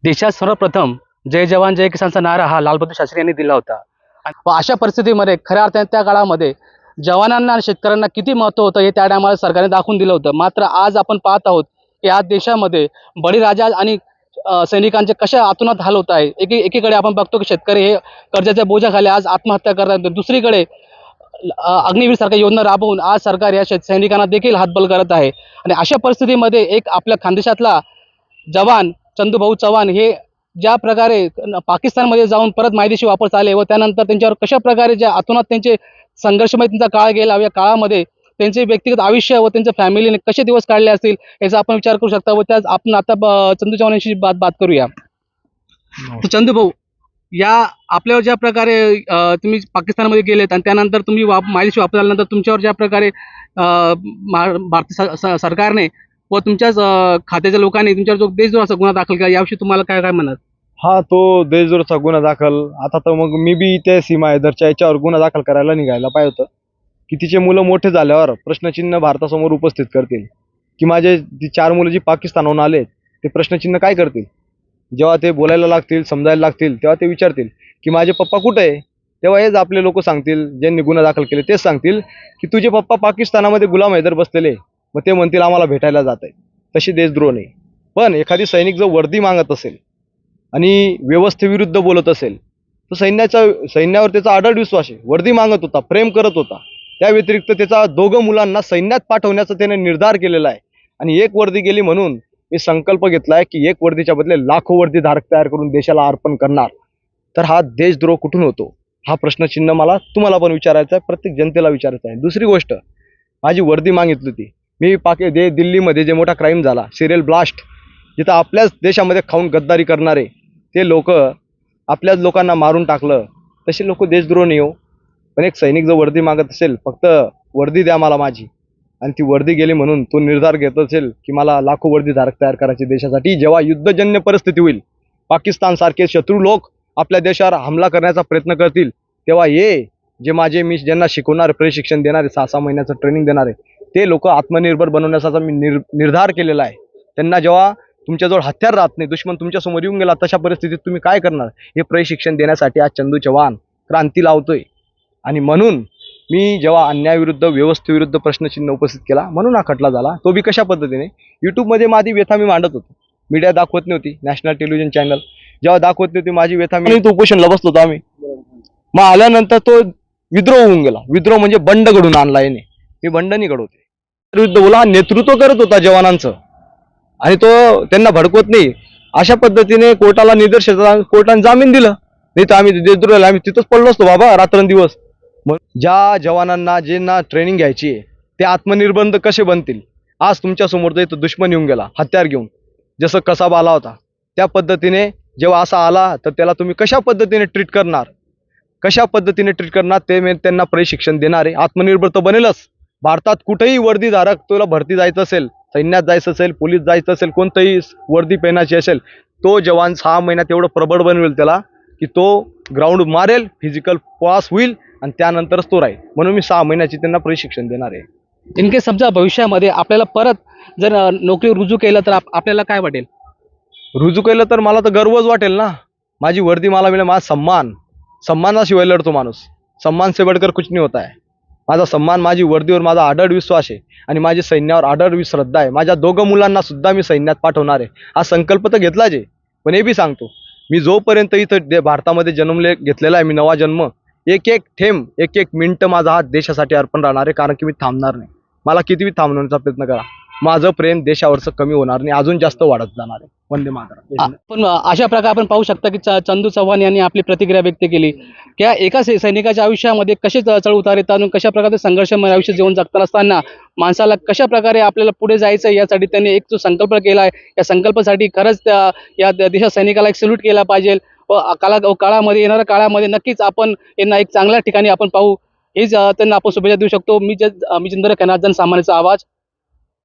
देशात सर्वप्रथम जय जवान जय किसानचा नारा हा लालबहादूर शास्त्री यांनी दिला होता. व अशा परिस्थितीमध्ये खऱ्या अर्थाने त्या काळामध्ये जवानांना आणि शेतकऱ्यांना किती महत्त्व होतं हे त्या टायमाला सरकारने दाखवून दिलं होतं. मात्र आज आपण पाहत आहोत की आज देशामध्ये बळीराजा आणि सैनिकांचे कशा अतोनात हाल होत आहे. एकीकडे आपण बघतो की शेतकरी हे कर्जाच्या बोजाखाली आज आत्महत्या करतात, दुसरीकडे अग्निवीर सारख्या योजना राबवून आज सरकार या सैनिकांना देखील हातबल करत आहे. आणि अशा परिस्थितीमध्ये एक आपल्या खानदेशातला जवान चंदूभाऊ चव्हाण हे ज्या प्रकारे पाकिस्तानमध्ये जाऊन परत मायदेशी वापस आले व त्यानंतर त्यांच्यावर कशा प्रकारे ज्या अतोनात त्यांचे संघर्षमय त्यांचा काळ गेला, या काळामध्ये त्यांचे व्यक्तिगत आयुष्य व त्यांच्या फॅमिलीने कसे दिवस काढले असतील याचा आपण विचार करू शकता. व त्याच आपण आता चंदू चव्हाण यांची बात करूया. तर चंदू भाऊ, या आपल्यावर ज्या प्रकारे तुम्ही पाकिस्तानमध्ये गेलेत आणि त्यानंतर तुम्ही मायदेशी वापस आल्यानंतर तुमच्यावर ज्या प्रकारे भारतीय सरकारने व तुमच्याच खात्याच्या लोकांनी तुमच्यावर जो देशद्रोहाचा गुन्हा दाखल केला, याविषयी तुम्हाला काय काय म्हणत? हा, तो देशद्रोहाचा गुन्हा दाखल. आता तर मग मी बी त्या सीमा हैदरच्या याच्यावर गुन्हा दाखल करायला निघायला पाहिजे होतं की तिचे मुलं मोठे झाल्यावर प्रश्नचिन्ह भारतासमोर उपस्थित करतील की माझे ती 4 मुलं जी पाकिस्तानहून आले ते प्रश्नचिन्ह काय करतील. जेव्हा ते बोलायला लागतील, समजायला लागतील, तेव्हा ते विचारतील की माझे पप्पा कुठे आहे. तेव्हा हेच आपले लोक सांगतील, ज्यांनी गुन्हा दाखल केले तेच सांगतील की तुझे पप्पा पाकिस्तानामध्ये गुलाम हैदर बसलेले. मग ते म्हणतील आम्हाला भेटायला जात आहे. तशी देशद्रोह नाही. पण एखादी सैनिक जर वर्दी मागत असेल आणि व्यवस्थेविरुद्ध बोलत असेल तर सैन्यावर त्याचा अढळ विश्वास आहे. वर्दी मागत होता, प्रेम करत होता. त्या व्यतिरिक्त त्याचा 2 मुलांना सैन्यात पाठवण्याचा त्याने निर्धार केलेला आहे. आणि एक वर्दी गेली म्हणून मी संकल्प घेतलाय की एक वर्दीच्या बदले लाखो वर्दी धारक तयार करून देशाला अर्पण करणार. तर हा देशद्रोह कुठून होतो हा प्रश्नचिन्ह मला तुम्हाला पण विचारायचा आहे, प्रत्येक जनतेला विचारायचा आहे. दुसरी गोष्ट, माझी वर्दी मागितली होती. मी दिल्लीमध्ये जे मोठा क्राईम झाला, सिरियल ब्लास्ट, जिथं आपल्याच देशामध्ये खाऊन गद्दारी करणारे ते लोक आपल्याच लोकांना मारून टाकलं. तसे लोक देशद्रोह नाही हो. पण एक सैनिक जर वर्दी मागत असेल, फक्त वर्दी द्या मला माझी, आणि ती वर्दी गेली म्हणून तो निर्धार घेत असेल की मला लाखो वर्दी धारक तयार करायचे देशासाठी, जेव्हा युद्धजन्य परिस्थिती होईल, पाकिस्तान सारखे शत्रू लोक आपल्या देशावर हमला करण्याचा प्रयत्न करतील, तेव्हा मी ज्यांना शिकवणार, प्रशिक्षण देणारे, 6-6 महिन्याचं ट्रेनिंग देणारे, ते लोक आत्मनिर्भर बनवण्याचा मी निर्धार केलेला आहे. त्यांना जेव्हा तुमच्याजवळ हत्यार राहत नाही, दुश्मन तुमच्यासमोर येऊन गेला, तशा परिस्थितीत तुम्ही काय करणार, हे प्रशिक्षण देण्यासाठी आज चंदू चव्हाण क्रांती लावतोय. आणि म्हणून मी जेव्हा अन्यायाविरुद्ध, व्यवस्थेविरुद्ध प्रश्नचिन्ह उपस्थित केला, म्हणून हा खटला झाला. तो बी कशा पद्धतीने, यूट्यूबमध्ये माझी व्यथा मी मांडत होतो. मीडिया दाखवत नव्हती, नॅशनल टेलिव्हिजन चॅनल जेव्हा दाखवत नव्हती माझी व्यथा, मी तो उपोषणला बसलो होतो आम्ही. मग आल्यानंतर तो विद्रोह होऊन गेला. विद्रोह म्हणजे बंड घडून आणला याने. मी बंड नाही घडवते, विरुद्ध बोला, नेतृत्व करत होता जवानांचं आणि तो त्यांना भडकवत नाही. अशा पद्धतीने कोर्टाला कोर्टाने जामीन दिलं. नाही तर आम्ही देशद्रोहाला आम्ही तिथंच पडलो असतो बाबा रात्रंदिवस. मग ज्या जवानांना ज्यांना ट्रेनिंग घ्यायची आहे ते आत्मनिर्बंध कसे बनतील. आज तुमच्या समोर इथं दुश्मन येऊन गेला हत्यार घेऊन, जसं कसाब आला होता त्या पद्धतीने जेव्हा असा आला तर त्याला तुम्ही कशा पद्धतीने ट्रीट करणार, ते मी त्यांना प्रशिक्षण देणार आहे. आत्मनिर्भर तर बनेलच. भारतात कुठेही वर्दीधारक, तुला भरती जायचं असेल, सैन्यात जायचं असेल, पोलीस जायचं असेल, कोणतंही वर्दी पेनाची असेल, तो जवान 6 महिन्यात एवढं प्रबळ बनवेल त्याला की तो ग्राउंड मारेल, फिजिकल पास होईल आणि त्यानंतरच तो राहील. म्हणून मी 6 महिन्याची त्यांना प्रशिक्षण देणार आहे. इनकेस समजा भविष्यामध्ये आपल्याला परत जर नोकरी रुजू केलं तर आपल्याला काय वाटेल? रुजू केलं तर मला तर गर्वच वाटेल ना. माझी वर्दी मला मिळेल, माझा सम्मानाशिवाय लढतो माणूस. सम्मान से बढ़कर कुछ नहीं होता है. माझा सन्मान, माझी वर्दीवर माझा अढळ विश्वास आहे आणि माझी सैन्यावर अढळ श्रद्धा आहे. माझ्या 2 मुलांना सुद्धा मी सैन्यात पाठवणार आहे. हा संकल्प तर घेतलाच आहे. पण हे बी सांगतो, मी जोपर्यंत इथं भारतामध्ये घेतलेला आहे, मी नवा जन्म, एक थेंब, एक मिनिट माझा हा देशासाठी अर्पण राहणार आहे. कारण की मी थांबणार नाही. मला किती थांबवण्याचा प्रयत्न करा, माझं प्रेम देशावरचं कमी होणार नाही, अजून जास्त वाढत जाणार आहे. वंदे मातरम. पण अशा प्रकारे आपण पाहू शकता की चंदू चव्हाण यांनी आपली प्रतिक्रिया व्यक्त केली की एका सैनिकाच्या आयुष्यामध्ये कसे चढ उतार येतात आणि कशा प्रकारे संघर्षमय आयुष्य जीवन जगताना असताना माणसाला कशा प्रकारे आपल्याला पुढे जायचं यासाठी त्यांनी एक जो संकल्प केला आहे, या संकल्पासाठी खरंच या देशात सैनिकाला एक सल्यूट केला पाहिजे. व काळामध्ये येणाऱ्या काळामध्ये नक्कीच आपण यांना एक चांगल्या ठिकाणी आपण पाहू, हेच त्यांना आपण शुभेच्छा देऊ शकतो. मी चंद्र खैनात, जनसामान्याचा आवाज,